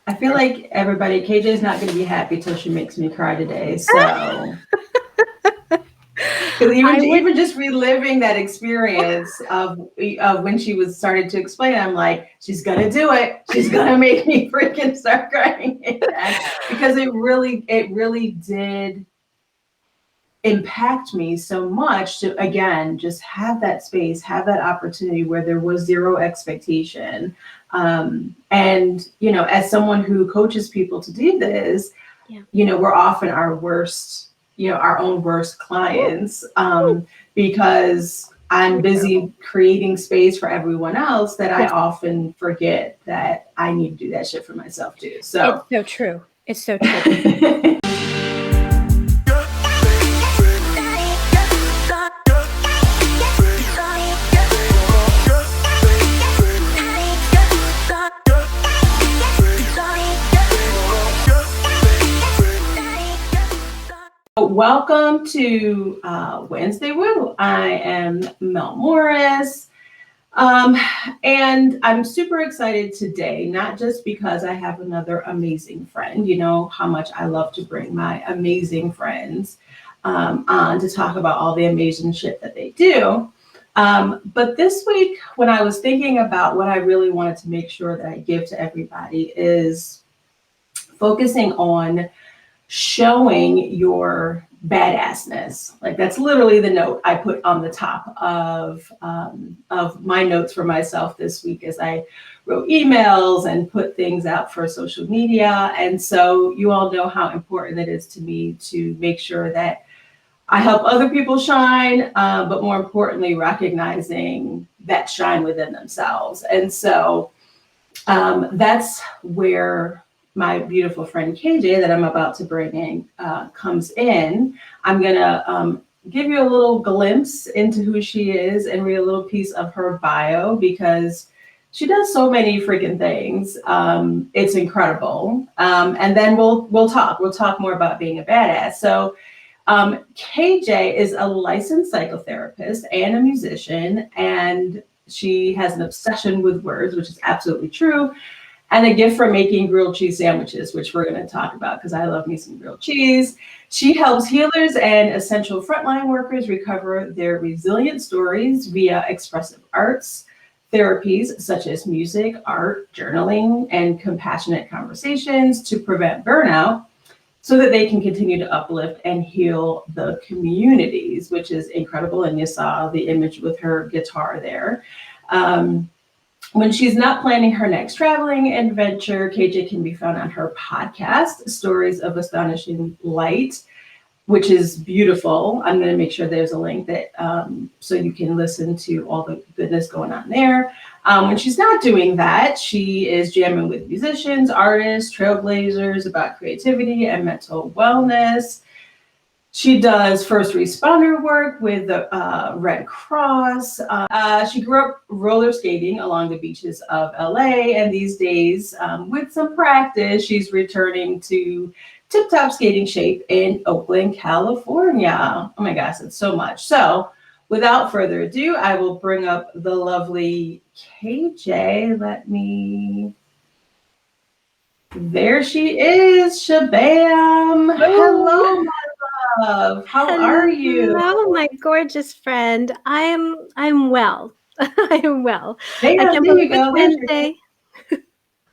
I feel like everybody, KJ is not going to be happy till she makes me cry today. So, because even just reliving that experience of when she was started to explain, I'm like, she's gonna do it. She's gonna make me freaking start crying because it really did impact me so much to again just have that space, have that opportunity where there was zero expectation. And as someone who coaches people to do this, we're often our worst, our own worst clients, because I'm busy creating space for everyone else that I often forget that I need to do that shit for myself too. So it's so true. It's so true. Welcome to Wednesday Woo. I am Mel Morris. And I'm super excited today, not just because I have another amazing friend. You know how much I love to bring my amazing friends on to talk about all the amazing shit that they do. But this week, when I was thinking about what I really wanted to make sure that I give to everybody is focusing on showing your badassness. Like that's literally the note I put on the top of my notes for myself this week as I wrote emails and put things out for social media. And so you all know how important it is to me to make sure that I help other people shine, but more importantly, recognizing that shine within themselves. And so that's where my beautiful friend KJ that I'm about to bring in comes in. I'm gonna give you a little glimpse into who she is and read a little piece of her bio because she does so many freaking things. It's incredible. And then we'll talk more about being a badass. So KJ is a licensed psychotherapist and a musician, and she has an obsession with words, which is absolutely true. And a gift for making grilled cheese sandwiches, which we're going to talk about because I love me some grilled cheese. She helps healers and essential frontline workers recover their resilient stories via expressive arts, therapies such as music, art, journaling, and compassionate conversations to prevent burnout so that they can continue to uplift and heal the communities, which is incredible. And you saw the image with her guitar there. When she's not planning her next traveling adventure, KJ can be found on her podcast, Stories of Astonishing Light, which is beautiful. I'm going to make sure there's a link that so you can listen to all the goodness going on there. When she's not doing that, she is jamming with musicians, artists, trailblazers about creativity and mental wellness. She does first responder work with the Red Cross. She grew up roller skating along the beaches of LA, and these days, with some practice, she's returning to tip-top skating shape in Oakland, California. Oh my gosh, it's so much. So without further ado, I will bring up the lovely KJ. There she is, Shabam. Hello, my love. How are you? Oh, my gorgeous friend. I'm well. I am well. There you go. Wednesday.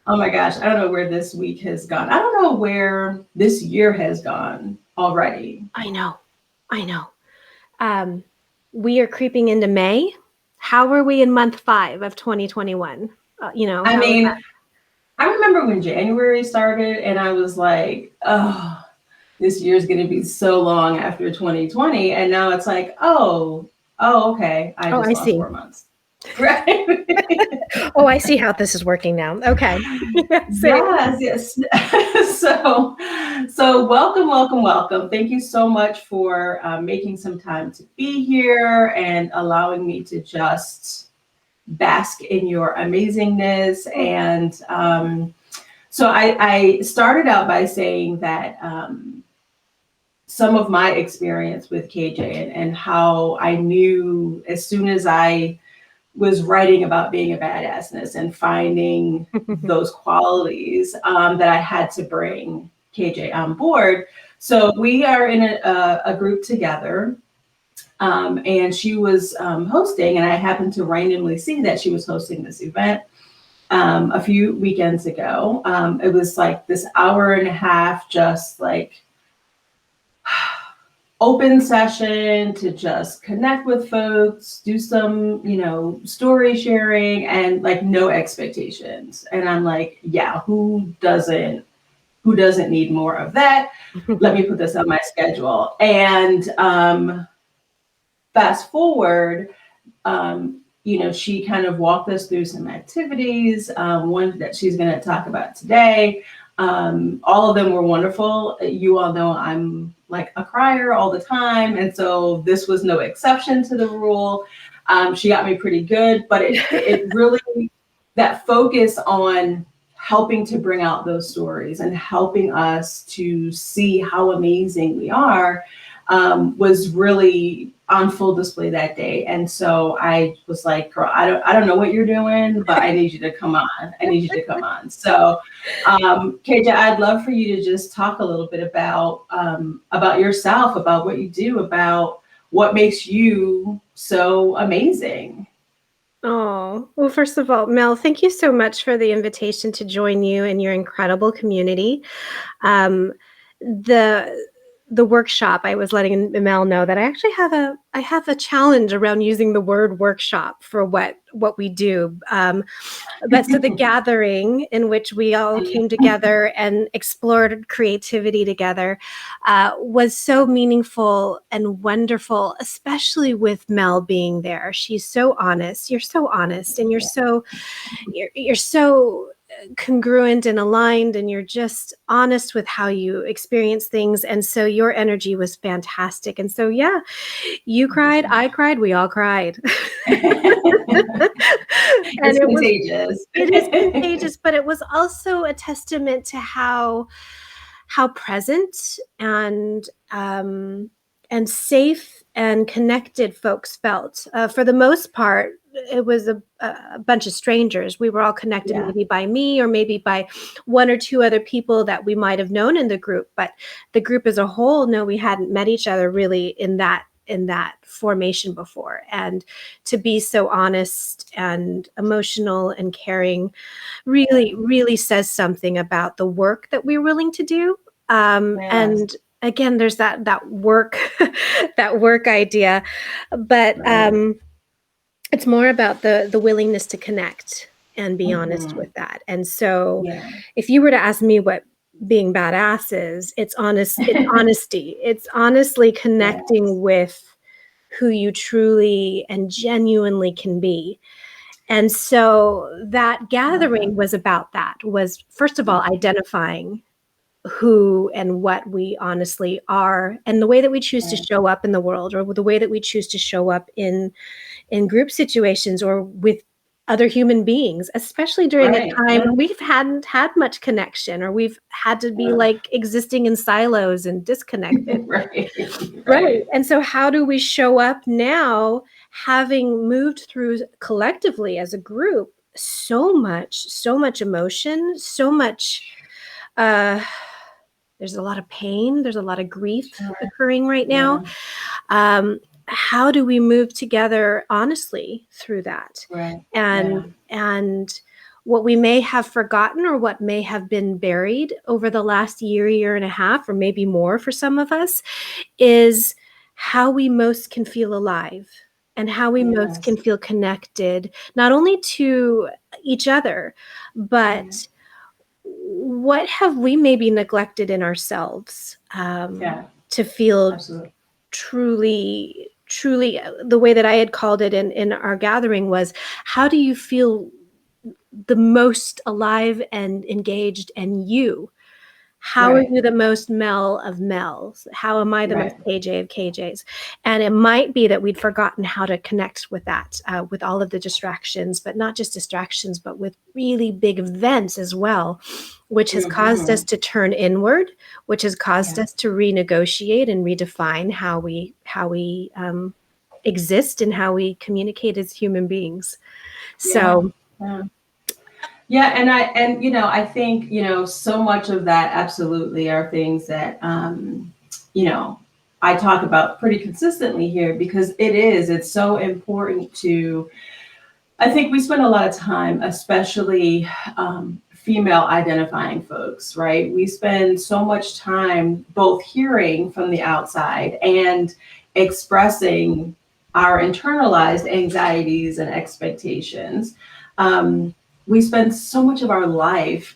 Oh my gosh, I don't know where this week has gone. I don't know where this year has gone already. I know. We are creeping into May. How are we in month 5 of 2021? I mean, I remember when January started and I was like, oh, this year's going to be so long after 2020. And now it's like, oh, okay. I lost see. 4 months. Right. Oh, I see how this is working now. Okay. Yes. So welcome. Thank you so much for making some time to be here and allowing me to just bask in your amazingness. And so I started out by saying that some of my experience with KJ and how I knew as soon as I was writing about being a badassness and finding those qualities that I had to bring KJ on board. So we are in a group together, and she was hosting, and I happened to randomly see that she was hosting this event a few weekends ago. It was like this hour and a half, just like open session to just connect with folks, do some, story sharing, and like no expectations. And I'm like, yeah, who doesn't need more of that? Let me put this on my schedule. And fast forward, she kind of walked us through some activities, one that she's going to talk about today. All of them were wonderful. You all know I'm like a crier all the time. And so this was no exception to the rule. She got me pretty good, but it really, that focus on helping to bring out those stories and helping us to see how amazing we are was really on full display that day. And so I was like, girl, I don't know what you're doing, but I need you to come on. So KJ, I'd love for you to just talk a little bit about yourself, about what you do, about what makes you so amazing. Oh, well, first of all, Mel, thank you so much for the invitation to join you and your incredible community. The workshop, I was letting Mel know that I actually have a challenge around using the word workshop for what we do. But so the gathering in which we all came together and explored creativity together was so meaningful and wonderful, especially with Mel being there. She's so honest. You're so honest, and you're so congruent and aligned, and you're just honest with how you experience things. And so your energy was fantastic. And so, yeah, you cried, I cried, we all cried. It's contagious. It is contagious, but it was also a testament to how present and safe and connected folks felt. For the most part, it was a bunch of strangers. We were all connected, maybe by me or maybe by one or two other people that we might have known in the group. But the group as a whole, no, we hadn't met each other really in that formation before. And to be so honest and emotional and caring really, really says something about the work that we're willing to do. And again, there's that work, that work idea, but it's more about the willingness to connect and be honest with that. And so if you were to ask me what being badass is, it's honesty. It's honestly connecting with who you truly and genuinely can be. And so that gathering was about that, was first of all, identifying who and what we honestly are, and the way that we choose to show up in the world, or the way that we choose to show up in group situations or with other human beings, especially during a time when we hadn't had much connection, or we've had to be like existing in silos and disconnected. Right. And so how do we show up now, having moved through collectively as a group so much emotion, so much there's a lot of pain, there's a lot of grief occurring right now. How do we move together honestly through that? And what we may have forgotten, or what may have been buried over the last year and a half, or maybe more for some of us, is how we most can feel alive and how we most can feel connected, not only to each other, but what have we maybe neglected in ourselves to feel truly, the way that I had called it in our gathering was, how do you feel the most alive and engaged and you? How are you the most Mel of Mels? How am I the most KJ of KJs? And it might be that we'd forgotten how to connect with that, with all of the distractions, but not just distractions, but with really big events as well, which has caused us to turn inward, which has caused us to renegotiate and redefine how we exist and how we communicate as human beings. Yeah. So Yeah. Yeah, and I think so much of that absolutely are things that I talk about pretty consistently here, because it's so important to. I think we spend a lot of time, especially female identifying folks, right? We spend so much time both hearing from the outside and expressing our internalized anxieties and expectations. We spend so much of our life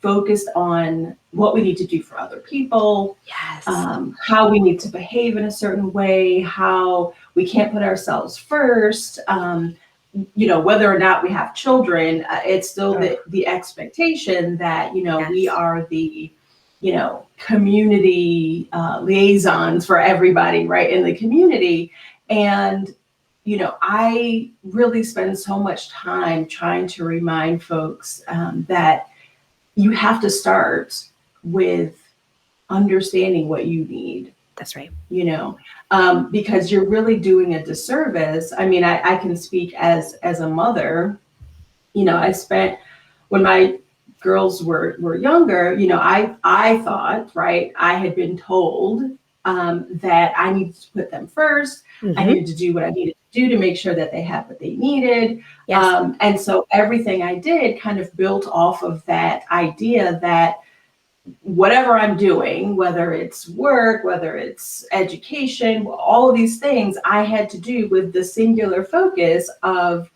focused on what we need to do for other people, yes, how we need to behave in a certain way, how we can't put ourselves first. Whether or not we have children, it's still the expectation that, Yes. we are the, community liaisons for everybody, right, in the community. And, I really spend so much time trying to remind folks that you have to start with understanding what you need. That's right. Because you're really doing a disservice. I mean, I can speak as a mother. I spent, when my girls were younger, I thought, right, I had been told that I needed to put them first. I needed to do what I needed to do to make sure that they had what they needed. Yes. And so everything I did kind of built off of that idea that whatever I'm doing, whether it's work, whether it's education, all of these things I had to do with the singular focus of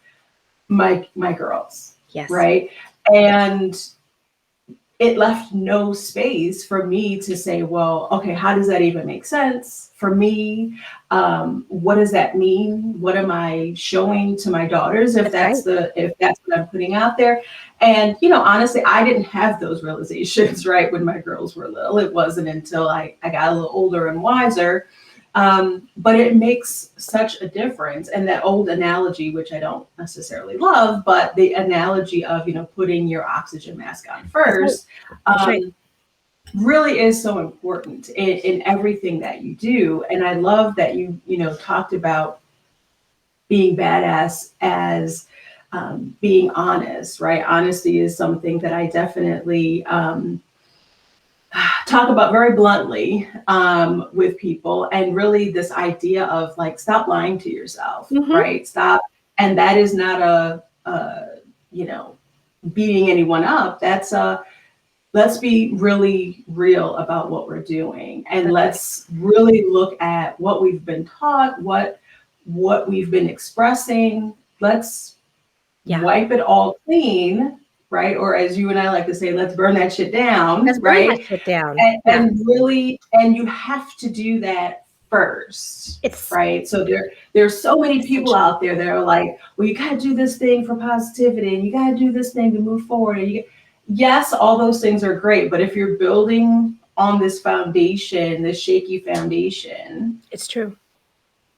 my girls. Yes. Right. And it left no space for me to say, well, okay, how does that even make sense for me? What does that mean? What am I showing to my daughters if that's what I'm putting out there? And, honestly, I didn't have those realizations, right, when my girls were little. It wasn't until I got a little older and wiser. But it makes such a difference. And that old analogy, which I don't necessarily love, but the analogy of, putting your oxygen mask on first, really is so important in everything that you do. And I love that you talked about being badass as being honest, right? Honesty is something that I definitely talk about very bluntly with people, and really this idea of like, stop lying to yourself, right? Stop. And that is not a beating anyone up. That's let's be really real about what we're doing, and let's really look at what we've been taught, what we've been expressing. Let's wipe it all clean, right? Or as you and I like to say, let's burn that shit down, right? Burn that shit down. And really, and you have to do that first, right? So there's so many people out there that are like, well, you got to do this thing for positivity, and you got to do this thing to move forward. And yes, all those things are great, but if you're building on this foundation, this shaky foundation, it's true.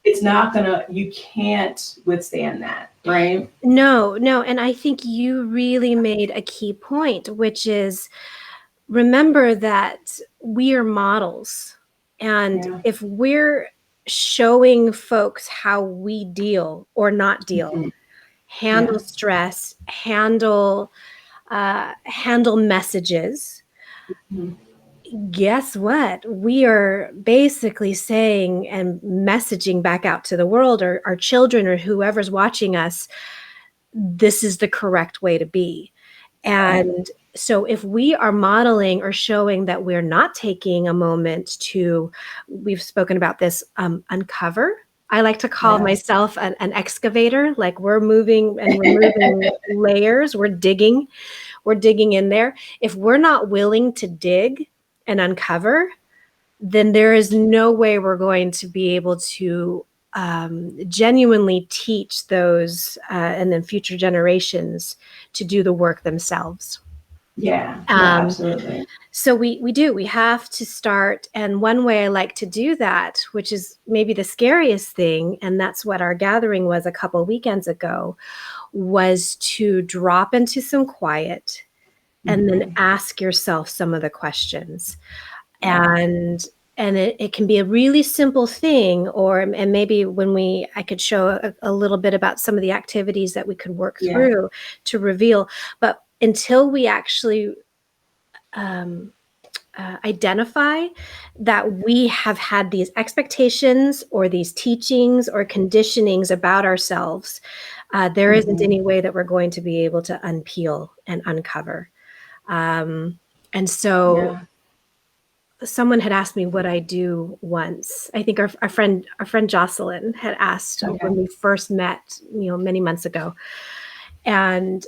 It's not you can't withstand that, right? No. And I think you really made a key point, which is, remember that we are models. And if we're showing folks how we deal or not deal, handle stress, handle messages, guess what? We are basically saying and messaging back out to the world, or our children, or whoever's watching us, this is the correct way to be. And so if we are modeling or showing that we're not taking a moment to, we've spoken about this, uncover. I like to call myself an excavator. Like, we're moving and removing layers. We're digging in there. If we're not willing to dig and uncover, then there is no way we're going to be able to genuinely teach those and then future generations to do the work themselves. Yeah, absolutely. So we have to start. And one way I like to do that, which is maybe the scariest thing, and that's what our gathering was a couple of weekends ago, was to drop into some quiet and then ask yourself some of the questions. And and it can be a really simple thing, and maybe I could show a little bit about some of the activities that we could work through to reveal. But until we actually identify that we have had these expectations or these teachings or conditionings about ourselves, there isn't any way that we're going to be able to unpeel and uncover. And so someone had asked me what I do once. I think our friend Jocelyn had asked when we first met, many months ago. And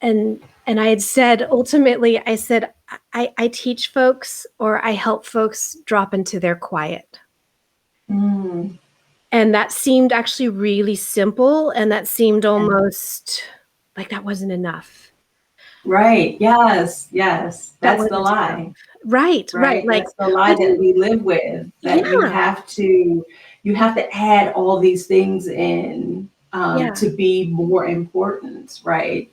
I had said, ultimately, I said, I teach folks, or I help folks drop into their quiet. And that seemed actually really simple. And that seemed almost like that wasn't enough. Right. Yes. That's the lie. Enough. Right. Like, that's the lie that we live with, that you have to add all these things in to be more important, right?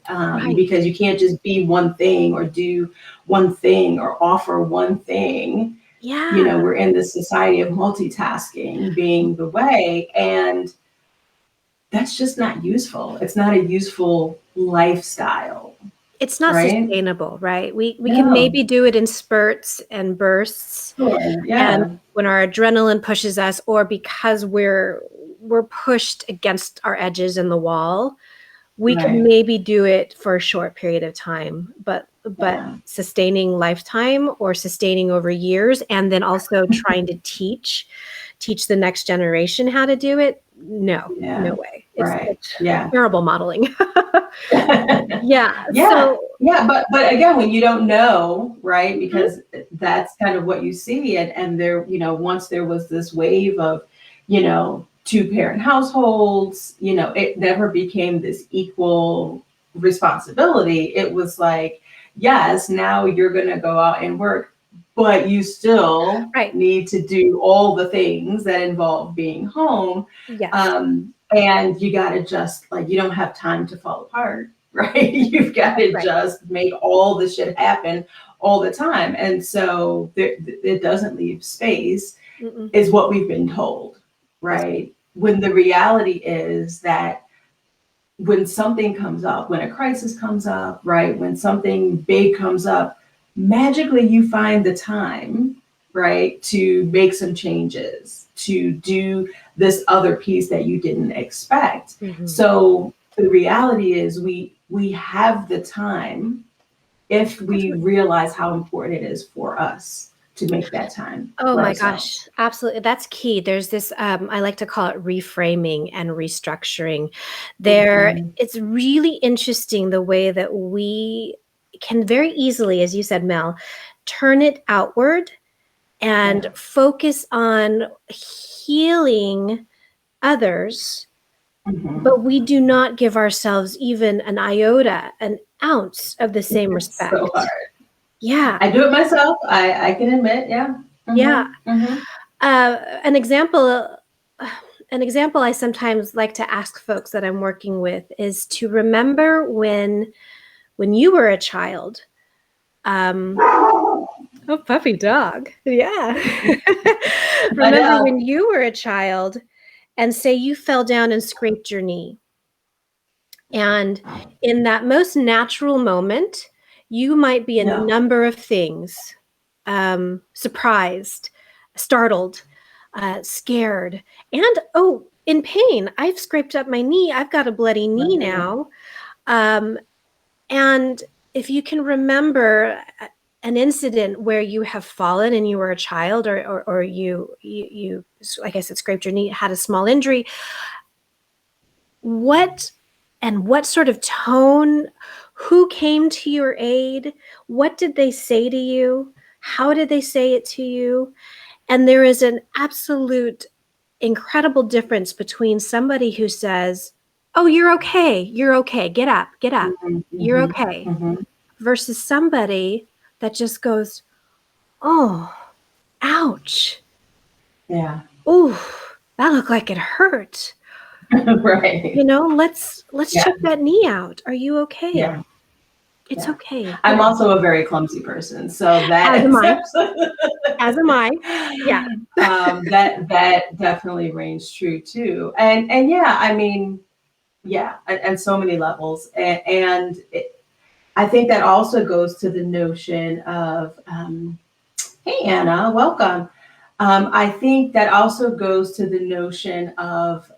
Because you can't just be one thing or do one thing or offer one thing. We're in this society of multitasking being the way, and that's just not useful. It's not a useful lifestyle. It's not sustainable, right? We can maybe do it in spurts and bursts. Sure, and when our adrenaline pushes us, or because we're pushed against our edges in the wall, we can maybe do it for a short period of time, but sustaining lifetime or sustaining over years, and then also trying to teach the next generation how to do it. No way. It's terrible modeling. But again, when you don't know, right? Because that's kind of what you see. And there, once there was this wave of, 2-parent households, it never became this equal responsibility. It was like, yes, now you're going to go out and work, but you still need to do all the things that involve being home. And you got to just, like, you don't have time to fall apart, right? You've got to just make all the shit happen all the time. And so it doesn't leave space, is what we've been told, right? When the reality is that when something comes up, when a crisis comes up, right? When something big comes up, magically you find the time, right, to make some changes, to do this other piece that you didn't expect. So the reality is we have the time if we realize how important it is for us to make that time. Oh my gosh, absolutely. That's key. There's this, I like to call it reframing and restructuring. It's really interesting the way that we can very easily, as you said, Mel, turn it outward and focus on healing others, but we do not give ourselves even an iota, an ounce of the same respect. So hard. Yeah. I do it myself. I can admit. An example I sometimes like to ask folks that I'm working with is to remember when you were a child. Oh, puppy dog. Yeah. Remember when you were a child and say you fell down and scraped your knee. And in that most natural moment, you might be a number of things: surprised, startled, scared, and in pain. I've scraped up my knee. I've got a bloody knee now. And if you can remember an incident where you have fallen and you were a child, or you, like I said, scraped your knee, had a small injury, what sort of tone, who came to your aid? What did they say to you? How did they say it to you? And there is an absolute incredible difference between somebody who says, "Oh, you're okay. Get up. You're okay." Versus somebody that just goes, "Oh, ouch. Yeah. Ooh, that looked like it hurt." Right. Let's check that knee out. Are you okay? It's okay. I'm also a very clumsy person, so that As am I. is As am I. Yeah. that definitely rings true too. And yeah, I mean, yeah, and so many levels. And I think that also goes to the notion of, hey, Anna, welcome. I think that also goes to the notion of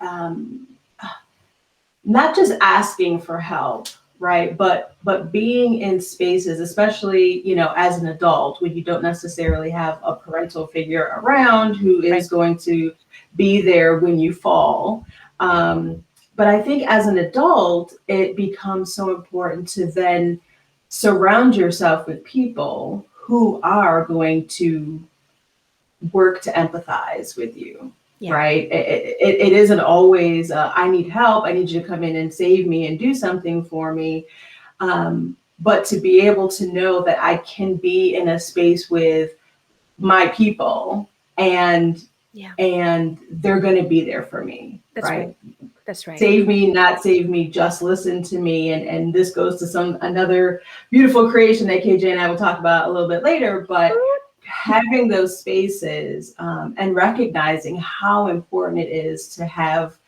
not just asking for help, right? But being in spaces, especially, as an adult, when you don't necessarily have a parental figure around who is going to be there when you fall. But I think as an adult, it becomes so important to then surround yourself with people who are going to work to empathize with you. Yeah. Right. It isn't always, I need help. I need you to come in and save me and do something for me. But to be able to know that I can be in a space with my people and they're going to be there for me. That's right. That's right. Save me, not save me, just listen to me. And this goes to another beautiful creation that KJ and I will talk about a little bit later. But having those spaces and recognizing how important it is to have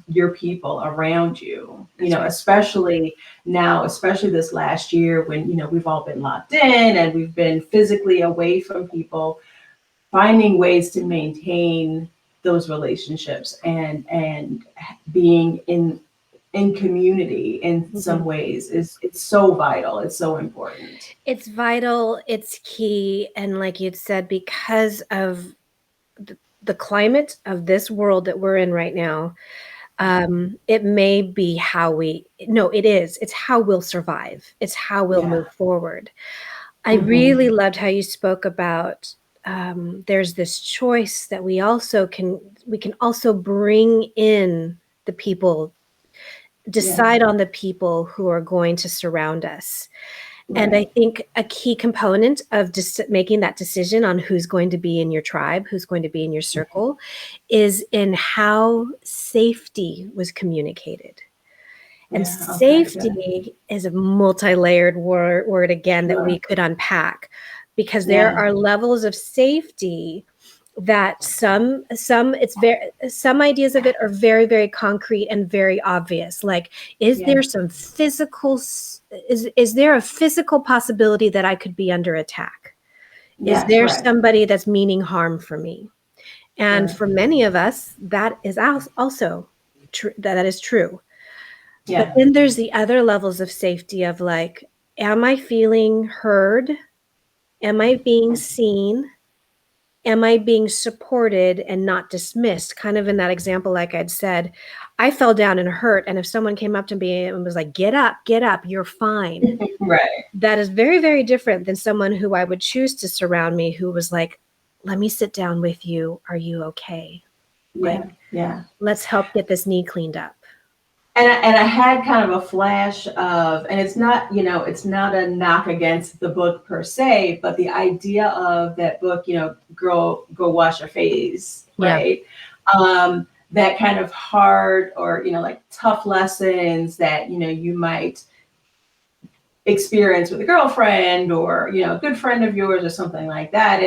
your people around you, especially now, especially this last year when, we've all been locked in and we've been physically away from people, finding ways to maintain those relationships and being in community in some ways it's so vital. It's so important. It's vital. It's key. And like you'd said, because of the climate of this world that we're in right now, it may be it's how we'll survive. It's how we'll move forward. I really loved how you spoke about there's this choice that we can also bring in the people, decide on the people who are going to surround us. Right. And I think a key component of just making that decision on who's going to be in your tribe, who's going to be in your circle, is in how safety was communicated. And safety is a multi-layered word again that we could unpack, because there are levels of safety that some ideas of it are very, very concrete and very obvious. Like, is there some physical, is there a physical possibility that I could be under attack? Is there somebody that's meaning harm for me? And for many of us, that is also true. That is true. But then there's the other levels of safety of like, am I feeling heard? Am I being seen? Am I being supported and not dismissed? Kind of in that example, like I'd said, I fell down and hurt. And if someone came up to me and was like, get up, you're fine. Right. That is very, very different than someone who I would choose to surround me, who was like, let me sit down with you. Are you okay? Let's help get this knee cleaned up. And I had kind of a flash of, and it's not a knock against the book per se, but the idea of that book, go wash your face, right? That kind of hard or, like tough lessons that, you might experience with a girlfriend or, a good friend of yours or something like that.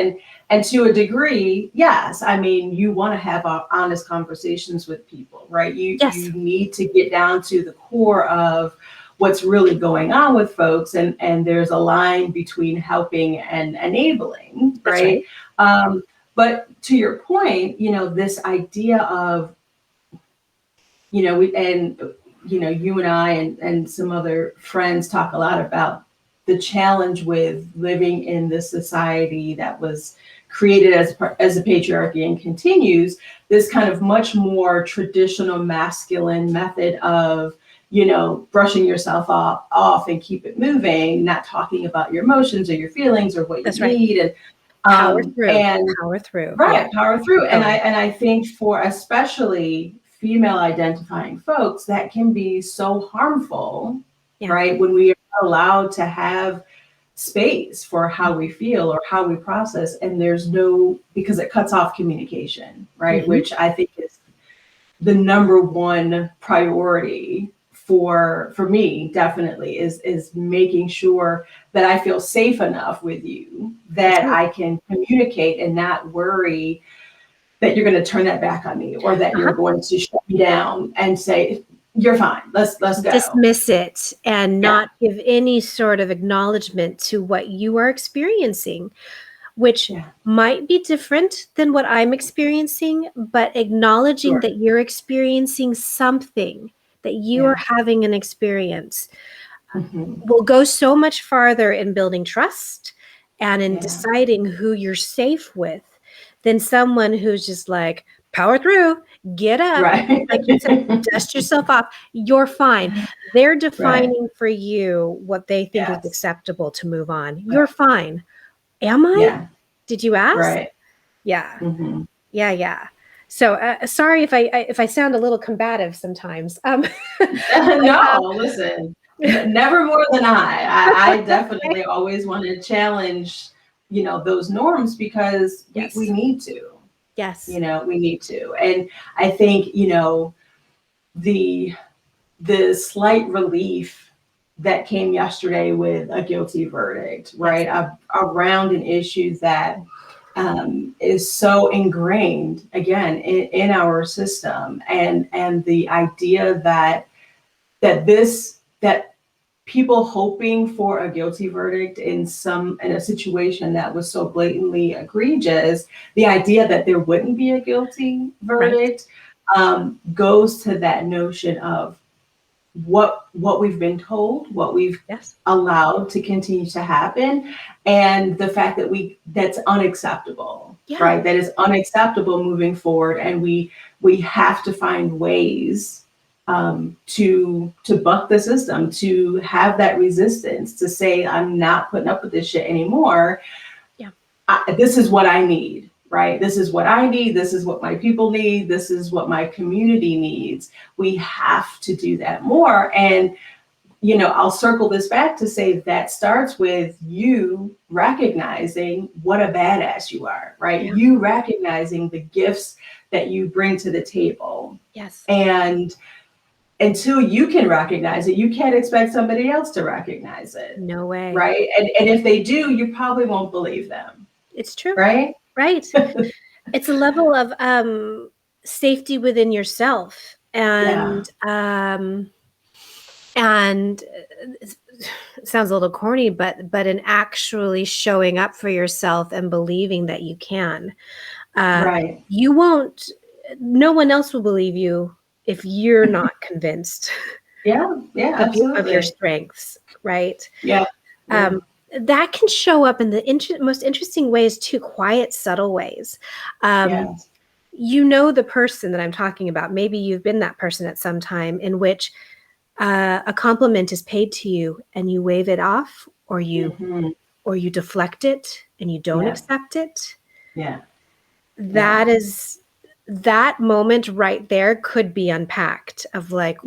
And to a degree, yes, I mean, you want to have honest conversations with people, right? You need to get down to the core of what's really going on with folks. And there's a line between helping and enabling, right? But to your point, this idea of, you and I and some other friends talk a lot about the challenge with living in this society that was created as a patriarchy and continues this kind of much more traditional masculine method of, brushing yourself off and keep it moving, not talking about your emotions or your feelings or what you need. And power through. Right. Power through. And I think for especially female identifying folks, that can be so harmful, right? When we are allowed to have space for how we feel or how we process, and because it cuts off communication, right? Which I think is the number one priority for me, definitely is making sure that I feel safe enough with you that I can communicate and not worry that you're going to turn that back on me, or that you're going to shut me down and say, you're fine, let's go. Dismiss it and not give any sort of acknowledgement to what you are experiencing, which might be different than what I'm experiencing, but acknowledging that you're experiencing something, that you are having an experience, will go so much farther in building trust and in deciding who you're safe with than someone who's just like, power through, get up, like you said, dust yourself off, you're fine. They're defining for you what they think is acceptable to move on. You're fine. Am I? Yeah. Did you ask? Right. Yeah. Yeah. So sorry if I sound a little combative sometimes. No, listen, never more than I definitely always want to challenge, those norms, because we need to. Yes. We need to. And I think, the slight relief that came yesterday with a guilty verdict, right? Around an issue that is so ingrained, again, in our system, and the idea that people hoping for a guilty verdict in a situation that was so blatantly egregious, the idea that there wouldn't be a guilty verdict goes to that notion of what we've been told, what we've allowed to continue to happen, and the fact that that's unacceptable, right? That is unacceptable moving forward, and we have to find ways to buck the system, to have that resistance, to say, I'm not putting up with this shit anymore. This is what I need, right? This is what I need. This is what my people need. This is what my community needs. We have to do that more. And, I'll circle this back to say that starts with you recognizing what a badass you are, right? Yeah. You recognizing the gifts that you bring to the table. Yes. And until you can recognize it, you can't expect somebody else to recognize it. No way. Right. And if they do, you probably won't believe them. It's true. Right. Right. It's a level of safety within yourself. And it sounds a little corny, but in actually showing up for yourself and believing that you can. You won't, no one else will believe you if you're not convinced of your strengths, right? That can show up in the most interesting ways too, quiet, subtle ways. The person that I'm talking about, maybe you've been that person at some time in which a compliment is paid to you and you wave it off, or you deflect it and you don't accept it. That moment right there could be unpacked of like,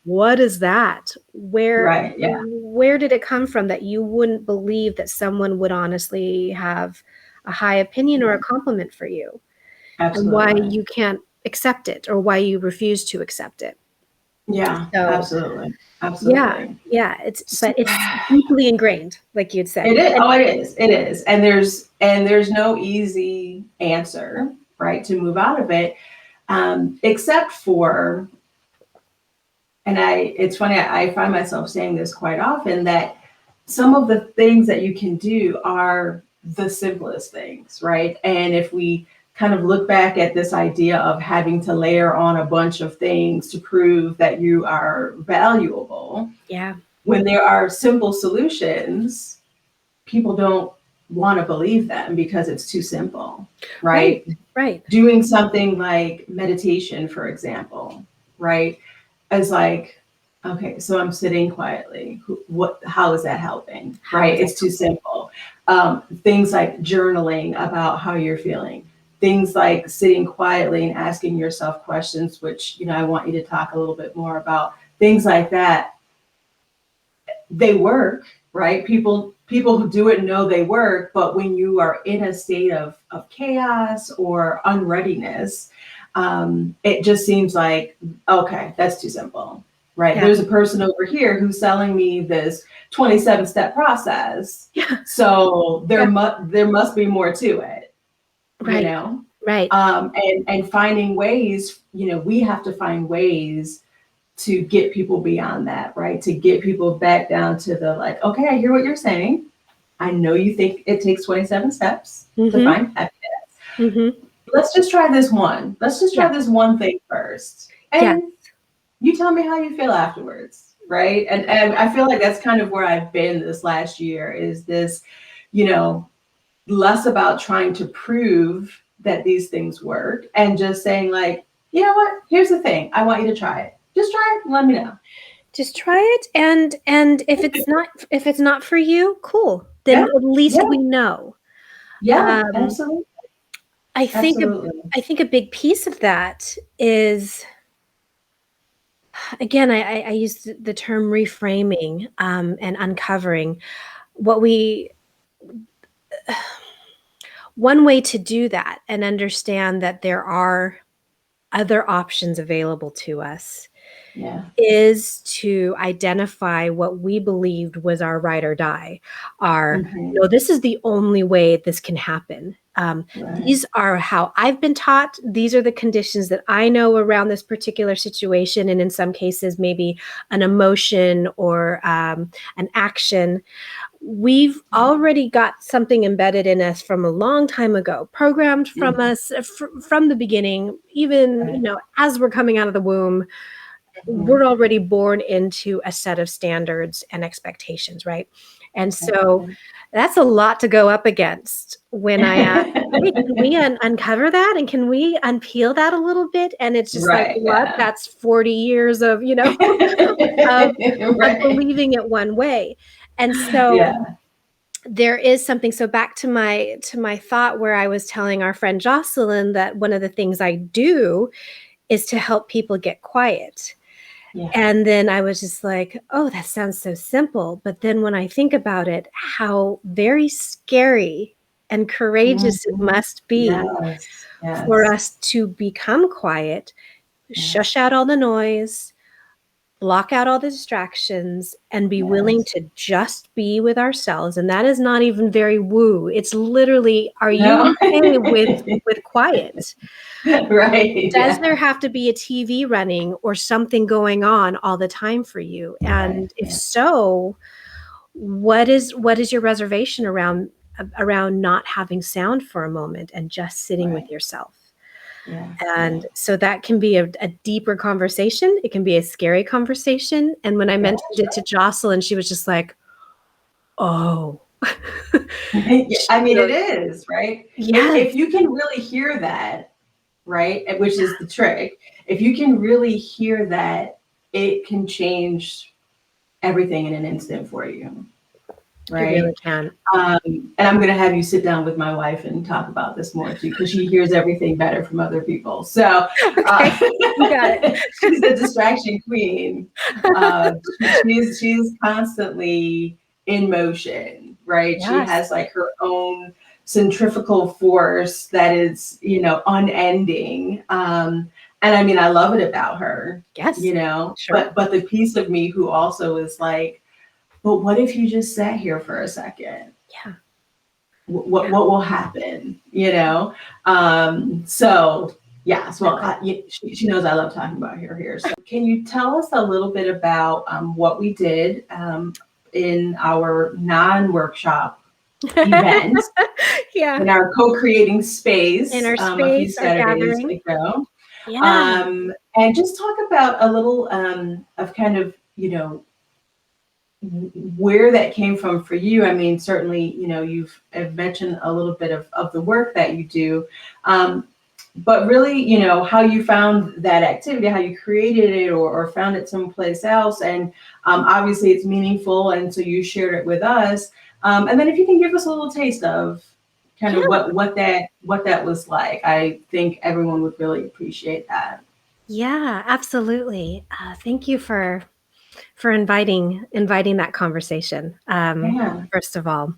what is that? Where did it come from that you wouldn't believe that someone would honestly have a high opinion or a compliment for you? Absolutely. And why you can't accept it, or why you refuse to accept it. Absolutely. It's deeply ingrained, like you'd said. It is. It is. And there's no easy answer, right, to move out of it, except for, and it's funny, I find myself saying this quite often, that some of the things that you can do are the simplest things, right? And if we kind of look back at this idea of having to layer on a bunch of things to prove that you are valuable, when there are simple solutions, people don't want to believe them because it's too simple, right? Doing something like meditation, for example, right, is like, okay, so I'm sitting quietly. How is that helping? Right? It's too simple. Things like journaling about how you're feeling. Things like sitting quietly and asking yourself questions, which, I want you to talk a little bit more about. Things like that, they work, right? People who do it know they work, but when you are in a state of chaos or unreadiness, it just seems like, okay, that's too simple, right? Yeah. There's a person over here who's selling me this 27-step process. Yeah. So there must be more to it, Right. you know? Right. And finding ways, we have to find ways to get people beyond that, right? To get people back down to the like, okay, I hear what you're saying. I know you think it takes 27 steps to find happiness. Mm-hmm. Let's just try this one. Let's just try this one thing first. And you tell me how you feel afterwards, right? And I feel like that's kind of where I've been this last year, is this, less about trying to prove that these things work and just saying like, you know what, here's the thing. I want you to try it. Just try it and let me know. Just try it, and if it's not for you, cool. Then at least we know. Yeah, absolutely. I think a big piece of that is, again, I use the term reframing and uncovering what we. One way to do that and understand that there are other options available to us is to identify what we believed was our ride or die. No, this is the only way this can happen. These are how I've been taught. These are the conditions that I know around this particular situation. And in some cases, maybe an emotion or an action. We've already got something embedded in us from a long time ago, programmed from us from the beginning, even, as we're coming out of the womb, we're already born into a set of standards and expectations, right? And so that's a lot to go up against when I ask, hey, can we uncover that? And can we unpeel that a little bit? And it's just that's 40 years of, of believing it one way. And so there is something. So back to my thought where I was telling our friend Jocelyn that one of the things I do is to help people get quiet. And then I was just like, oh, that sounds so simple. But then when I think about it, how very scary and courageous it must be for us to become quiet, shush out all the noise, block out all the distractions, and be willing to just be with ourselves. And that is not even very woo. It's literally, are you okay with quiet? Right. Does there have to be a TV running or something going on all the time for you? And if so, what is your reservation around not having sound for a moment and just sitting with yourself? And so that can be a deeper conversation. It can be a scary conversation. And when I mentioned it to Jocelyn, she was just like, oh. I mean, it is, right? If you can really hear that, right, which is the trick, if you can really hear that, it can change everything in an instant for you. Right. You really can. And I'm going to have you sit down with my wife and talk about this more too, because she hears everything better from other people. So you got it. She's the distraction queen. She's constantly in motion, right? She has like her own centrifugal force that is, unending. And I mean, I love it about her. Yes. But the piece of me who also is like, but what if you just sat here for a second? Yeah. What will happen? So yes. Well, she knows I love talking about her here. So can you tell us a little bit about what we did in our non-workshop event? In our co-creating space. In our space, a few Saturdays ago. And just talk about a little of kind of where that came from for you. I mean, certainly, you've mentioned a little bit of the work that you do, but really, how you found that activity, how you created it or found it someplace else. And obviously it's meaningful. And so you shared it with us. And then if you can give us a little taste of kind of what that was like, I think everyone would really appreciate that. Yeah, absolutely. Thank you for inviting that conversation. First of all,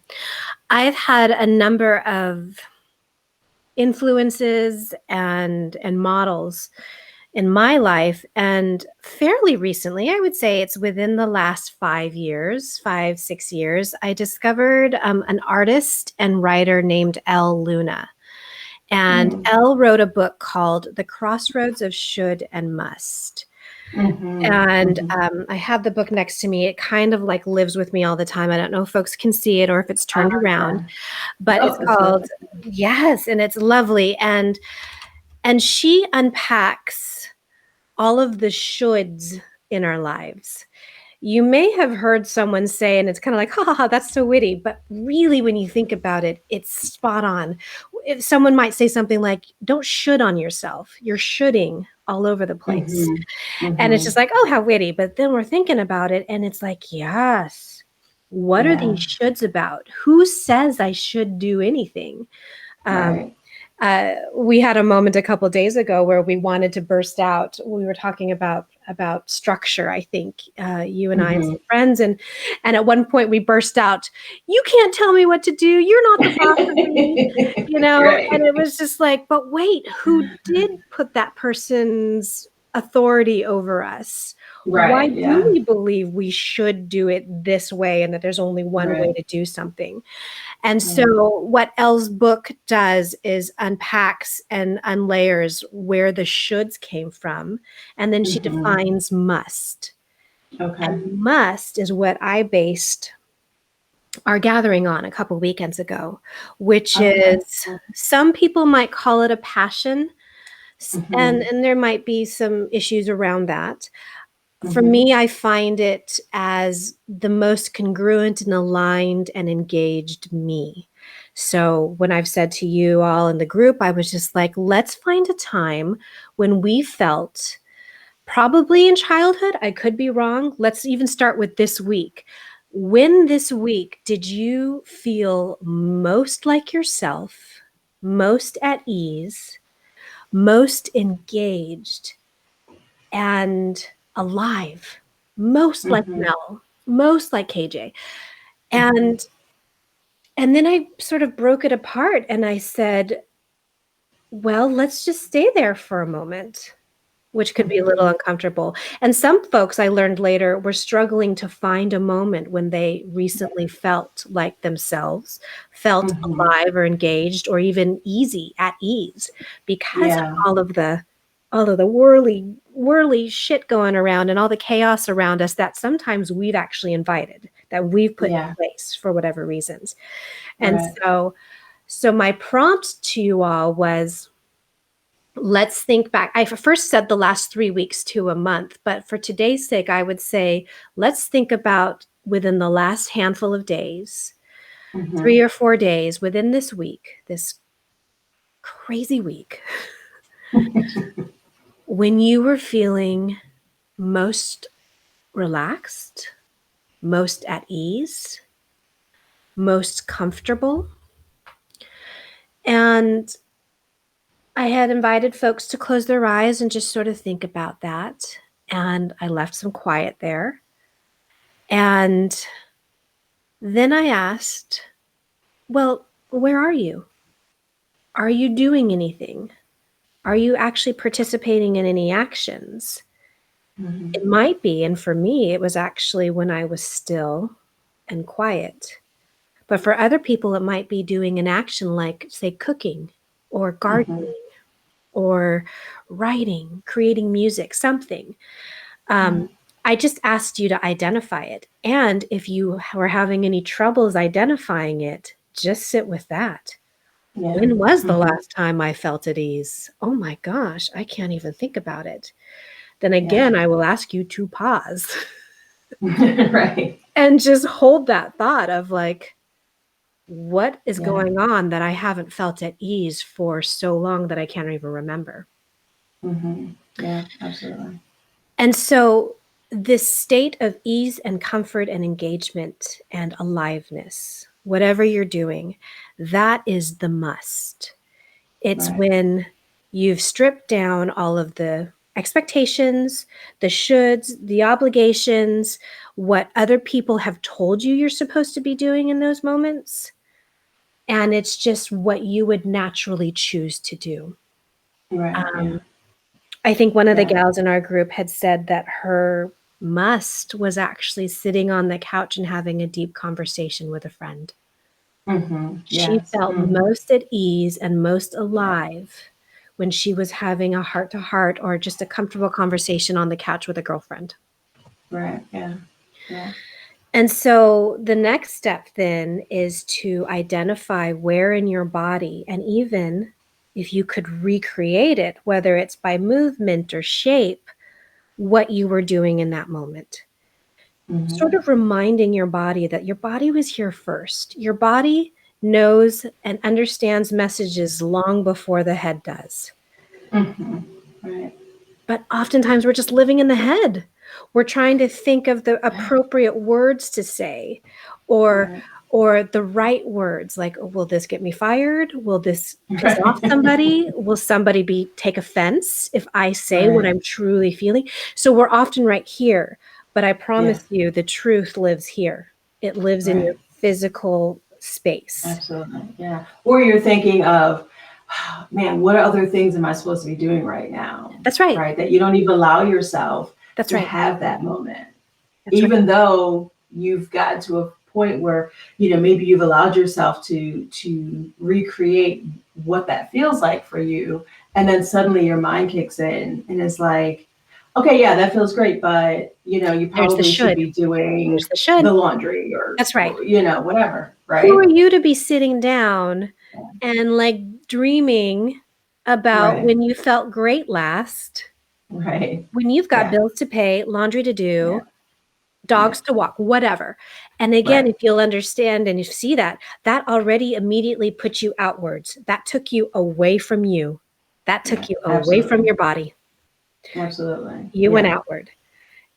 I've had a number of influences and models in my life. And fairly recently, I would say it's within the last 5 years, 6 years, I discovered an artist and writer named Elle Luna. And Mm. Elle wrote a book called The Crossroads of Should and Must. And I have the book next to me. It kind of like lives with me all the time. I don't know if folks can see it or if it's turned around, but it's called, yes, and it's lovely. And she unpacks all of the shoulds in our lives. You may have heard someone say, and it's kind of like, ha ha ha, that's so witty. But really, when you think about it, it's spot on. If someone might say something like, don't should on yourself. You're shoulding all over the place. And it's just like, oh, how witty. But then we're thinking about it, and it's like, yes, what are these shoulds about? Who says I should do anything? We had a moment a couple of days ago where we wanted to burst out. We were talking about structure, I think, you and I and some friends. And at one point we burst out, you can't tell me what to do. You're not the boss of me, and it was just like, but wait, who did put that person's authority over us? Why do we believe we should do it this way and that there's only one way to do something? And so what Elle's book does is unpacks and unlayers where the shoulds came from. And then she defines must. And must is what I based our gathering on a couple weekends ago, which is, some people might call it a passion. And there might be some issues around that. For me, I find it as the most congruent and aligned and engaged me. So when I've said to you all in the group, I was just like, let's find a time when we felt, probably in childhood, I could be wrong. Let's even start with this week. When this week did you feel most like yourself, most at ease, most engaged, and alive, most like Mel, most like KJ? And then I sort of broke it apart and I said, well, let's just stay there for a moment, which could be a little uncomfortable. And some folks, I learned later, were struggling to find a moment when they recently felt like themselves, felt alive or engaged or even at ease, because of all of the whirly shit going around and all the chaos around us that sometimes we've actually invited, that we've put in place for whatever reasons. And so my prompt to you all was, let's think back. I first said the last 3 weeks to a month, but for today's sake, I would say, let's think about within the last handful of days, 3 or 4 days within this week, this crazy week, when you were feeling most relaxed, most at ease, most comfortable. And I had invited folks to close their eyes and just sort of think about that. And I left some quiet there. And then I asked, well, where are you? Are you doing anything? Are you actually participating in any actions? It might be. And for me, it was actually when I was still and quiet. But for other people, it might be doing an action like, say, cooking or gardening or writing, creating music, something. I just asked you to identify it. And if you were having any troubles identifying it, just sit with that. When was the last time I felt at ease? Oh my gosh, I can't even think about it. Then again, I will ask you to pause. And just hold that thought of like, what is going on that I haven't felt at ease for so long that I can't even remember? Yeah, absolutely. And so this state of ease and comfort and engagement and aliveness, whatever you're doing, that is the must. It's when you've stripped down all of the expectations, the shoulds, the obligations, what other people have told you you're supposed to be doing in those moments. And it's just what you would naturally choose to do. I think one of the Yeah. gals in our group had said that her must was actually sitting on the couch and having a deep conversation with a friend. She Yes. felt most at ease and most alive when she was having a heart to heart or just a comfortable conversation on the couch with a girlfriend. Right. Yeah. Yeah. And so the next step then is to identify where in your body, and even if you could recreate it, whether it's by movement or shape, what you were doing in that moment. Sort of reminding your body that your body was here first. Your body knows and understands messages long before the head does. Right. But oftentimes we're just living in the head. We're trying to think of the appropriate words to say, or Right. or the right words, like, will this get me fired? Will this piss off Right. somebody? Will somebody take offense if I say what Right. I'm truly feeling? So we're often right here, but I Yeah. promise you the truth lives here. It lives in your Right. physical space. Absolutely. Yeah. Or you're thinking of, man, what other things am I supposed to be doing right now? That's right. Right. That you don't even allow yourself That's to right. have that moment, That's right. even though you've gotten to a point where, maybe you've allowed yourself to recreate what that feels like for you. And then suddenly your mind kicks in and it's like, okay, yeah, that feels great, but you There's the probably should should. be doing There's the should. the laundry or, That's right. whatever, Who are right? you to be sitting down and like dreaming about Right, when you felt great last, right. when you've got Yeah, bills to pay, laundry to yeah, do, yeah, dogs to walk, whatever. And again, right. if you'll understand and you see that, that already immediately puts you outwards. That took you away from you. That Yeah, took you away from absolutely. your body. Absolutely. You went Yeah, outward.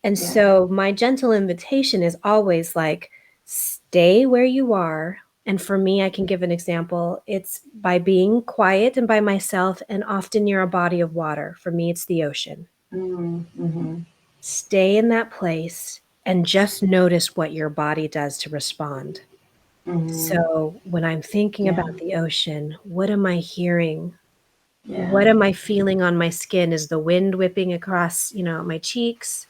And yeah. so my gentle invitation is always like, stay where you are. And for me, I can give an example. It's by being quiet and by myself, and often near a body of water. For me, it's the ocean. Mm-hmm. Stay in that place and just notice what your body does to respond. Mm-hmm. So when I'm thinking Yeah, about the ocean, what am I hearing? yeah, What am I feeling on my skin? Is the wind whipping across, my cheeks?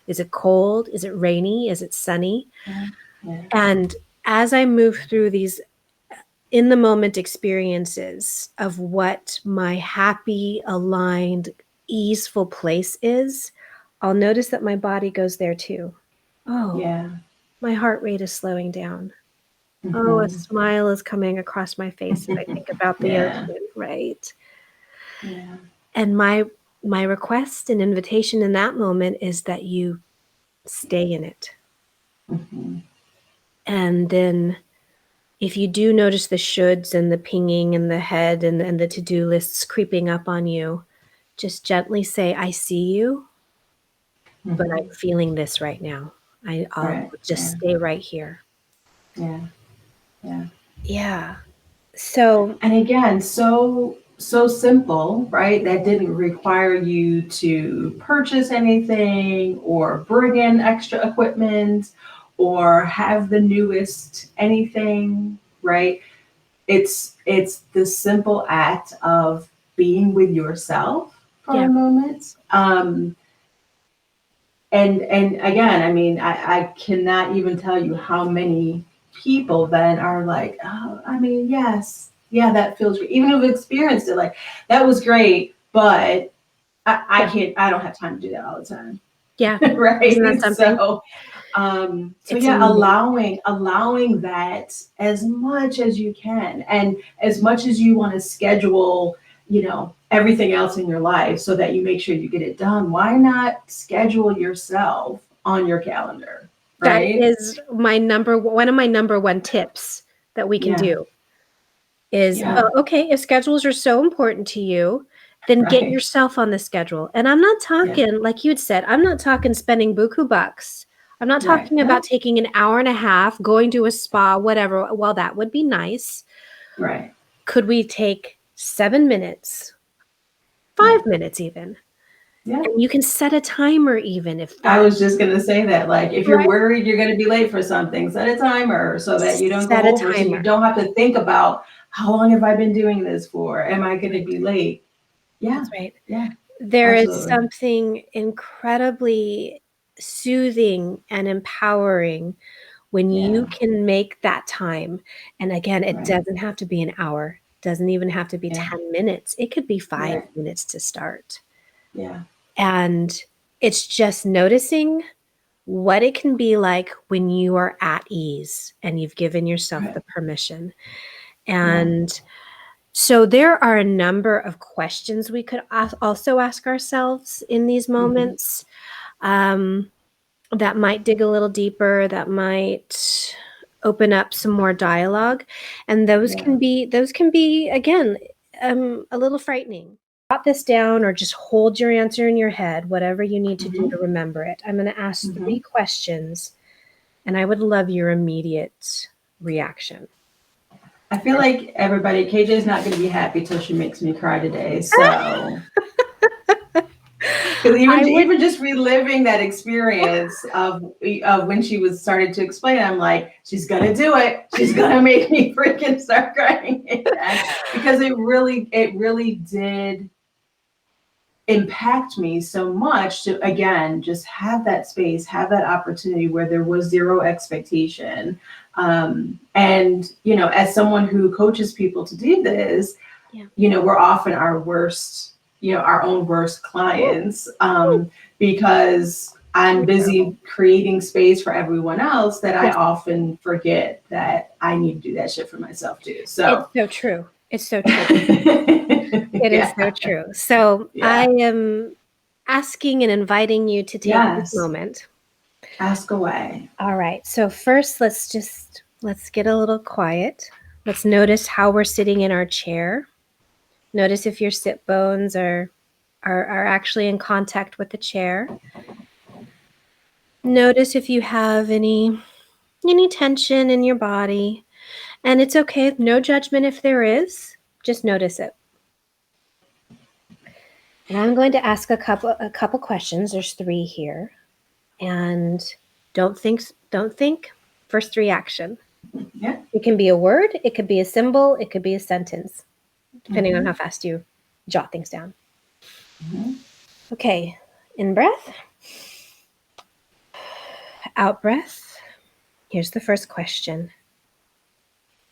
Is it cold? Is it rainy? Is it sunny? yeah, yeah. And as I move through these in the moment experiences of what my happy, aligned, easeful place is, I'll notice that my body goes there too. Oh, Yeah. my heart rate is slowing down. Oh, a Mm-hmm. smile is coming across my face as I think about the Yeah, ocean, right? yeah. And my request and invitation in that moment is that you stay in it. Mm-hmm. And then if you do notice the shoulds and the pinging in the head and the to-do lists creeping up on you, just gently say, I see you, but Mm-hmm. I'm feeling this right now. I'll Right. just Yeah, stay right here. yeah, yeah. Yeah. So And again, so simple, right? That didn't require you to purchase anything or bring in extra equipment or have the newest anything, right? It's the simple act of being with yourself for yeah, a moment. And again, I mean, I cannot even tell you how many people then are like, oh, I mean, yes, yeah, that feels great. Even if you've experienced it, like that was great, but I yeah, can't, I don't have time to do that all the time. yeah. Isn't that Right. something? So It's yeah, amazing. allowing that as much as you can, and as much as you want to schedule, everything else in your life so that you make sure you get it done. Why not schedule yourself on your calendar, That right? is one of my number one tips that we can Yeah, do is, yeah, okay, if schedules are so important to you, then get right, yourself on the schedule. And I'm not yeah, talking, like you'd said, I'm not talking spending buku bucks. I'm not right, talking about no, taking an hour and a half, going to a spa, whatever. Well, that would be nice. right, Could we take 7 minutes, yeah, 5 minutes even? yeah. And you can set a timer even if I that, was just gonna say that, like, if you're right? worried you're gonna be late for something, set a timer so that you don't Set go a over, so you timer. don't have to think about how long have I been doing this for? Am I gonna Right. be late? Yeah, That's right. yeah, There is Absolutely. something incredibly soothing and empowering when you Yeah. can make that time. And again, it Right. doesn't have to be an hour, doesn't even have to be Yeah. 10 minutes. It could be 5 Right. minutes to start. Yeah. And it's just noticing what it can be like when you are at ease and you've given yourself Right. the permission. Yeah. And so there are a number of questions we could also ask ourselves in these Mhm. moments, that might dig a little deeper, that might open up some more dialogue, and Yeah. those can be again, a little frightening. Jot this down or just hold your answer in your head, whatever you need to do to Mhm. remember it. I'm going to ask 3 Mhm. questions, and I would love your immediate reaction. I feel like everybody, KJ is not going to be happy till she makes me cry today. So, because I would even just reliving that experience of when she was started to explain, I'm like, she's gonna do it. She's gonna make me freaking start crying again because it really did impact me so much to again just have that space, have that opportunity where there was zero expectation. And as someone who coaches people to do this, Yeah. we're often our worst, our own worst clients, because I'm So true. busy creating space for everyone else that I Yes, often forget that I need to do that shit for myself too. it's So, so true. It's so true. It is so yeah, true. So I yeah, am asking and inviting you to take this yes, moment. ask away. All right. So first, let's get a little quiet. Let's notice how we're sitting in our chair. Notice if your sit bones are actually in contact with the chair. Notice if you have any tension in your body. And it's okay, no judgment if there is. Just notice it. And I'm going to ask a couple questions. There's 3 here. And don't think first reaction. Yeah. It can be a word, it could be a symbol, it could be a sentence, depending on Mm-hmm. how fast you jot things down. Mm-hmm. Okay, in breath, out breath. Here's the first question.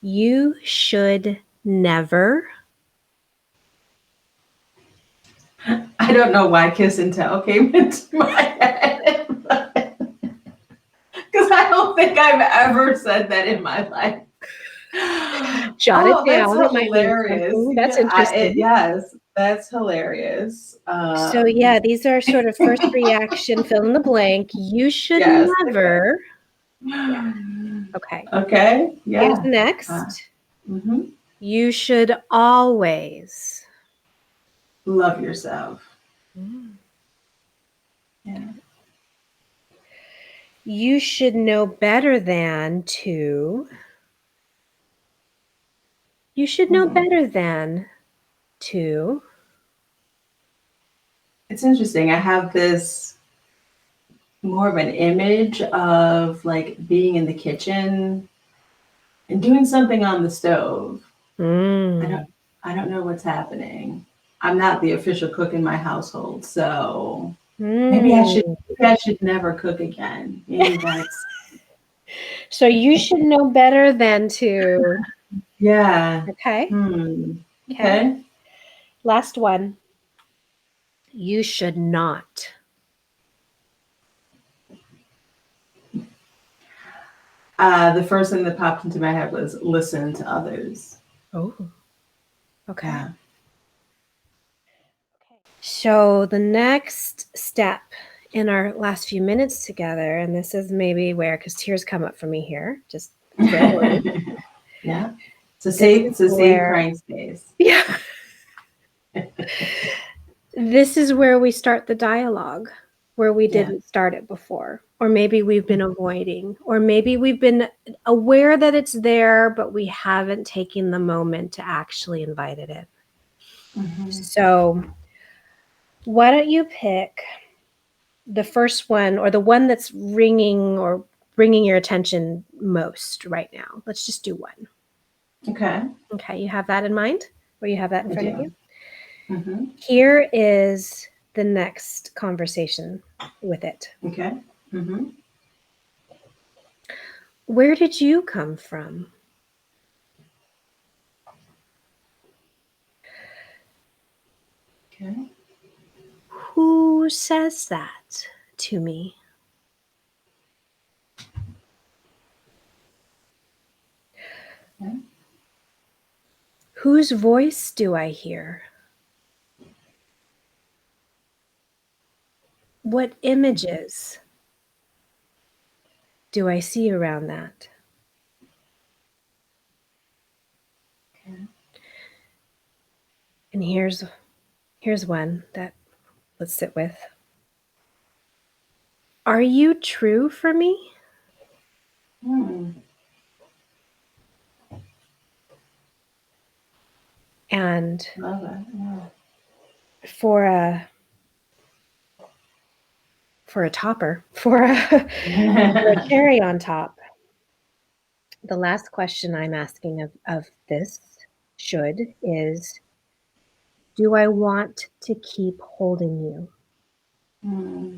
You should never. I don't know why kiss and tell came into my head, because I don't think I've ever said that in my life. Jot it Oh, that's down. It might mean hilarious. something. That's interesting. Yes, that's hilarious. So yeah, these are sort of first reaction, fill in the blank. You should Yes. never. Yeah. Okay. Okay. Here's Yeah. the Uh, next. mhm. You should always. Love yourself. Mm. Yeah. You should know better than to. You should know Mhm. better than to. It's interesting. I have this more of an image of like being in the kitchen and doing something on the stove. I don't Mm. I don't know what's happening. I'm not the official cook in my household, so Mm. maybe I should never cook again. Maybe that's So you should know better than to. yeah. Okay. Hmm. Okay. Okay. Last one. You should not. The first thing that popped into my head was listen to others. Oh, okay. Yeah. So the next step in our last few minutes together, and this is maybe where, because tears come up for me here, just bear with me. Yeah. This is It's a safe where, crying space. yeah, this is where we start the dialogue, where we Yeah. didn't start it before. Or maybe we've been avoiding, or maybe we've been aware that it's there, but we haven't taken the moment to actually invite it in. Mm-hmm. So, why don't you pick the first one or the one that's ringing or bringing your attention most right now? Let's just do one. Okay. Okay, you have that in mind or you have that in I front of you? do. Mm-hmm. Here is the next conversation with it. Okay. Mm-hmm. Where did you come from? Okay. Who says that to me? Okay. Whose voice do I hear? What images do I see around that? Okay. And here's one that let's sit with. Are you true for me? Hmm. And Love it. Yeah. for a topper, for a cherry on top, the last question I'm asking of this is, do I want to keep holding you? Hmm.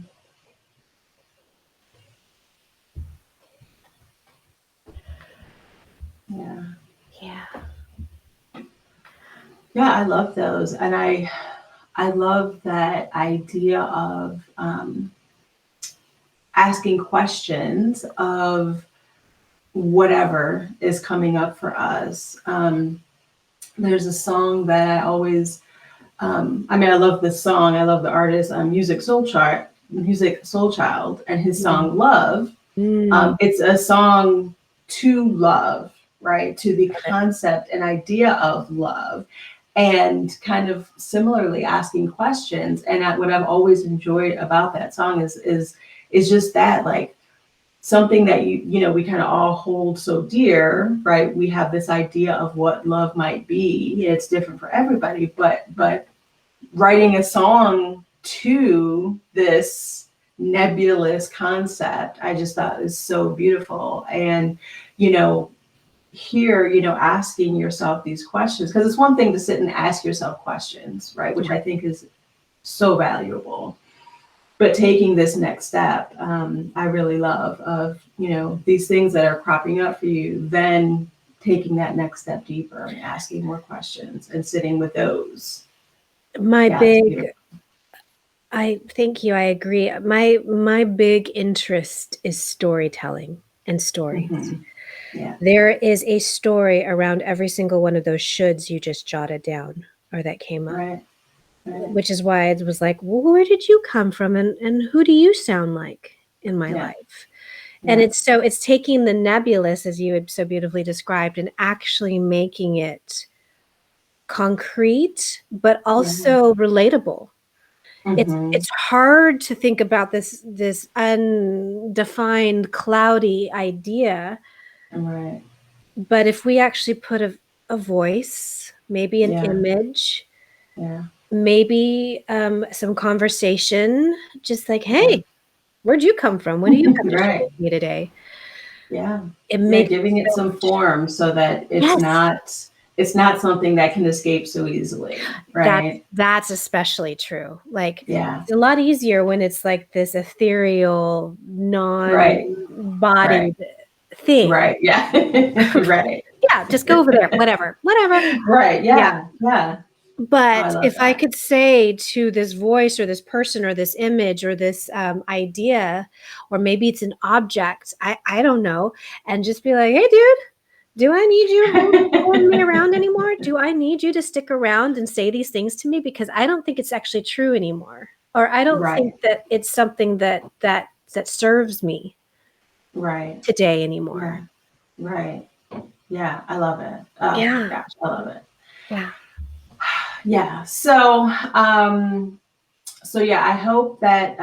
Yeah. Yeah. Yeah, I love those. And I love that idea of asking questions of whatever is coming up for us. There's a song that I always, I mean, I love this song. I love the artist, Music Soul Child, and his song Love. Mm. It's a song to love, right? To the Love it. concept and idea of love, and kind of similarly asking questions. And what I've always enjoyed about that song is just that, like, something that we kind of all hold so dear, right? We have this idea of what love might be. It's different for everybody, but writing a song to this nebulous concept, I just thought is so beautiful. And here, asking yourself these questions, because it's one thing to sit and ask yourself questions, right? Which I think is so valuable. But taking this next step, I really love of, these things that are cropping up for you, then taking that next step deeper and asking more questions and sitting with those. I thank you. I agree. My big interest is storytelling and stories. Mm-hmm. Yeah. There is a story around every single one of those shoulds you just jotted down or that came up. Right. Which is why it was like, well, where did you come from, and who do you sound like in my life? And it's taking the nebulous, as you had so beautifully described, and actually making it concrete, but also relatable. Mm-hmm. It's hard to think about this undefined, cloudy idea. Right. But if we actually put a voice, maybe an image, maybe some conversation, just like, hey, where'd you come from? What do you have to share with me today? Yeah. It makes giving it some form so that it's not something that can escape so easily. Right. That's especially true. Like, it's a lot easier when it's like this ethereal, non-bodied thing. Right. Yeah. Right. Yeah. Just go over there. Whatever. Right. Yeah. But if I could say to this voice or this person or this image or this idea, or maybe it's an object, I don't know, and just be like, hey, dude, do I need you holding me around anymore? Do I need you to stick around and say these things to me? Because I don't think it's actually true anymore. Or I don't think that it's something that serves me today anymore. Right. Yeah. I love it. Oh my gosh, I love it. Yeah. So, I hope that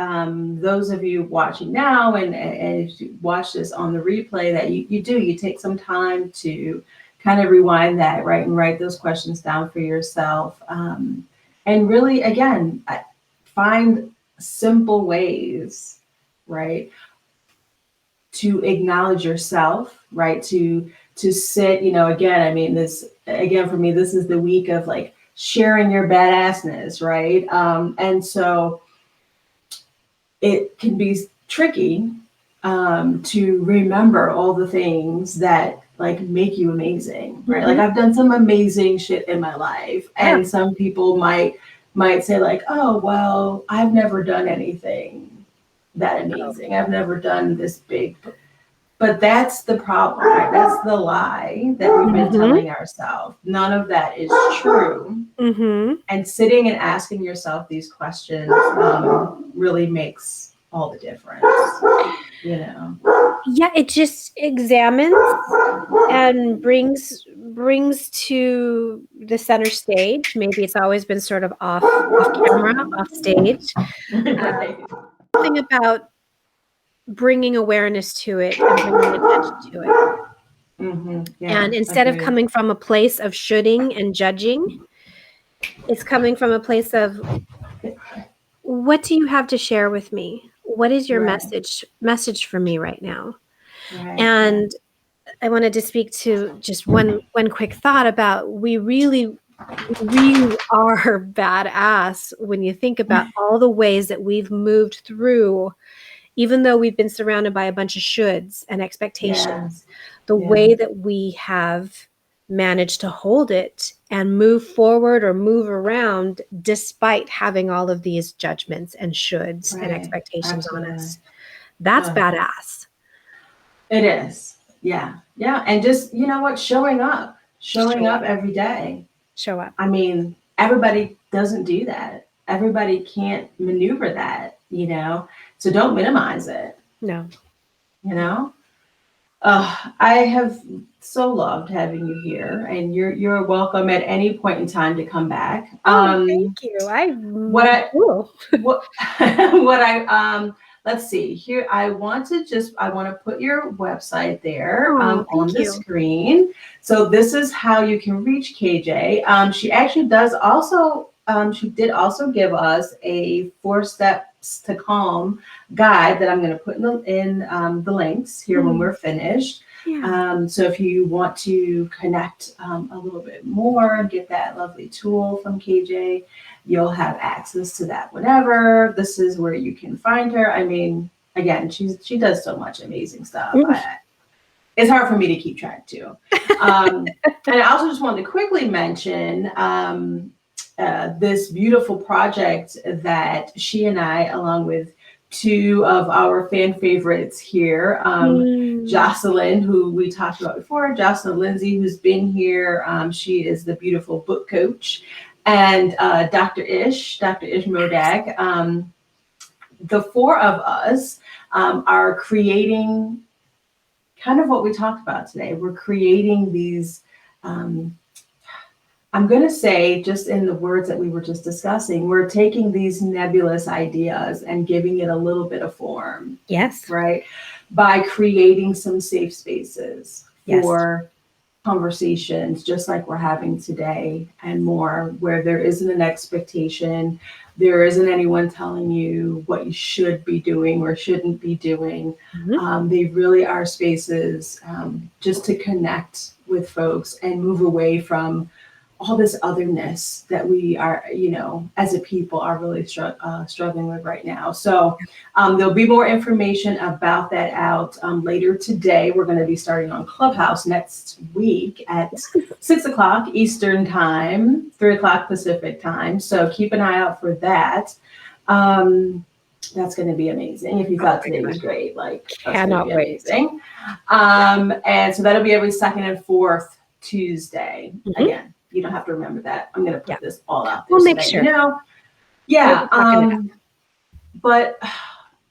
those of you watching now and if you watch this on the replay, that you take some time to kind of rewind that, right, and write those questions down for yourself. And really, again, find simple ways, right, to acknowledge yourself, right, to sit, again, I mean, for me, this is the week of like sharing your badassness, right? And so it can be tricky to remember all the things that like make you amazing, right? Like I've done some amazing shit in my life, and some people might say like, oh, well, I've never done anything that amazing. I've never done this big. But that's the problem, right? That's the lie that we've been telling ourselves. None of that is true. And sitting and asking yourself these questions really makes all the difference, you know? Yeah, it just examines and brings to the center stage. Maybe it's always been sort of off camera, off stage. Right. Something about bringing awareness to it and bringing attention to it. Yeah, and instead of agreed. coming from a place of shoulding and judging, it's coming from a place of, what do you have to share with me? What is your message for me right now? And I wanted to speak to just one quick thought about, we really are badass when you think about all the ways that we've moved through, even though we've been surrounded by a bunch of shoulds and expectations, the way that we have managed to hold it and move forward or move around despite having all of these judgments and shoulds and expectations on us. That's badass. It is. Yeah. Yeah. And just, you know what, showing up every day. Show up. I mean, everybody doesn't do that. Everybody can't maneuver that, you know? So don't minimize it. No. You know? I have so loved having you here, and you're welcome at any point in time to come back. Thank you. Let's see here. I want to put your website there on the screen. So this is how you can reach KJ. She actually does also, she did also give us a 4 steps to calm guide that I'm going to put in the links here when we're finished. So if you want to connect a little bit more and get that lovely tool from KJ, you'll have access to that whenever. This is where you can find her. I mean, again, she does so much amazing stuff. It's hard for me to keep track too. And I also just wanted to quickly mention this beautiful project that she and I, along with 2 of our fan favorites here, Jocelyn, who we talked about before, Jocelyn Lindsay, who's been here. She is the beautiful book coach. And Dr. Ish Modak. The 4 of us are creating kind of what we talked about today. We're creating these, I'm going to say, just in the words that we were just discussing, we're taking these nebulous ideas and giving it a little bit of form. Yes. Right? By creating some safe spaces for conversations just like we're having today and more, where there isn't an expectation, there isn't anyone telling you what you should be doing or shouldn't be doing. They really are spaces just to connect with folks and move away from all this otherness that we are, you know, as a people are really struggling with right now. So there'll be more information about that out later today. We're going to be starting on Clubhouse next week at 6 o'clock Eastern time, 3 o'clock Pacific time. So keep an eye out for that. That's going to be amazing. If you thought today was great, like, that's going to be amazing. And so that'll be every 2nd and 4th Tuesday. Again, you don't have to remember that. I'm going to put this all out there. We'll make sure. You know, but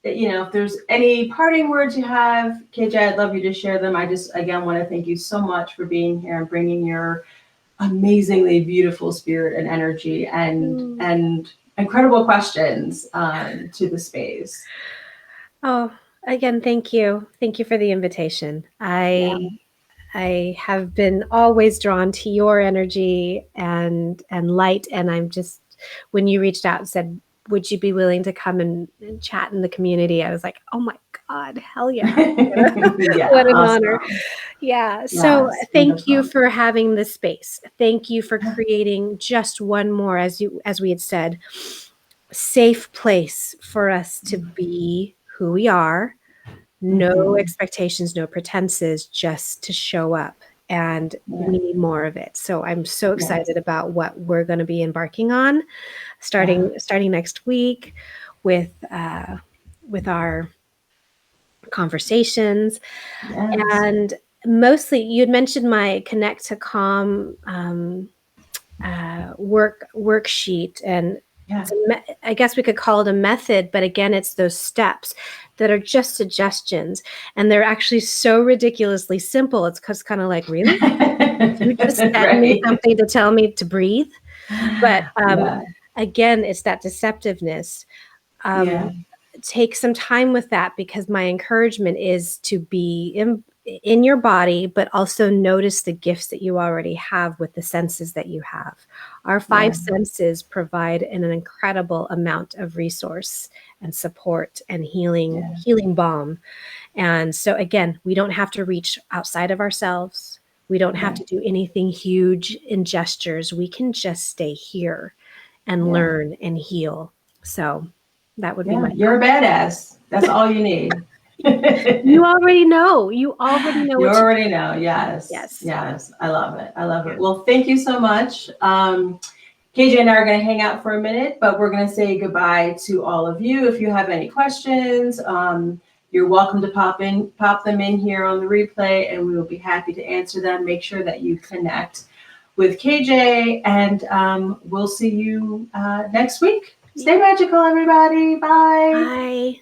you know, if there's any parting words you have, KJ, I'd love you to share them. I just, again, want to thank you so much for being here and bringing your amazingly beautiful spirit and energy and incredible questions to the space. Oh, again, thank you. Thank you for the invitation. I have been always drawn to your energy and light. And I'm just, when you reached out and said, would you be willing to come and chat in the community? I was like, oh my God, hell yeah. Yeah, What an honor. awesome. Yeah. So Yes, thank you wonderful. for having this space. Thank you for creating just one more, as we had said, safe place for us to be who we are. No Mhm. expectations, no pretenses, just to show up. And Yeah. we need more of it. So I'm so Yes. excited about what we're going to be embarking on Yeah. starting next week with our conversations. Yes. And mostly, you had mentioned my Connect to Calm worksheet, and Yeah. I guess we could call it a method, but again, it's those steps that are just suggestions, and they're actually so ridiculously simple. It's kind of like, really? You just sent me Right. something to tell me to breathe? But Yeah. again, it's that decisiveness. Yeah. Take some time with that, because my encouragement is to be in your body, but also notice the gifts that you already have with the senses that you have. Our Yeah. five senses provide an incredible amount of resource and support and Yeah. healing balm. And so again, we don't have to reach outside of ourselves. We don't have Right. to do anything huge in gestures. We can just stay here and Yeah. learn and heal. So that would be Yeah. my You're a badass. That's all you need. You already know. You already know You what to already do. know. Yes. Yes. Yes. I love it. I love it. Yeah. Well, thank you so much. KJ and I are going to hang out for a minute, but we're going to say goodbye to all of you. If you have any questions, you're welcome to pop them in here on the replay, and we will be happy to answer them. Make sure that you connect with KJ, and we'll see you next week. Stay magical, everybody. Bye. Bye.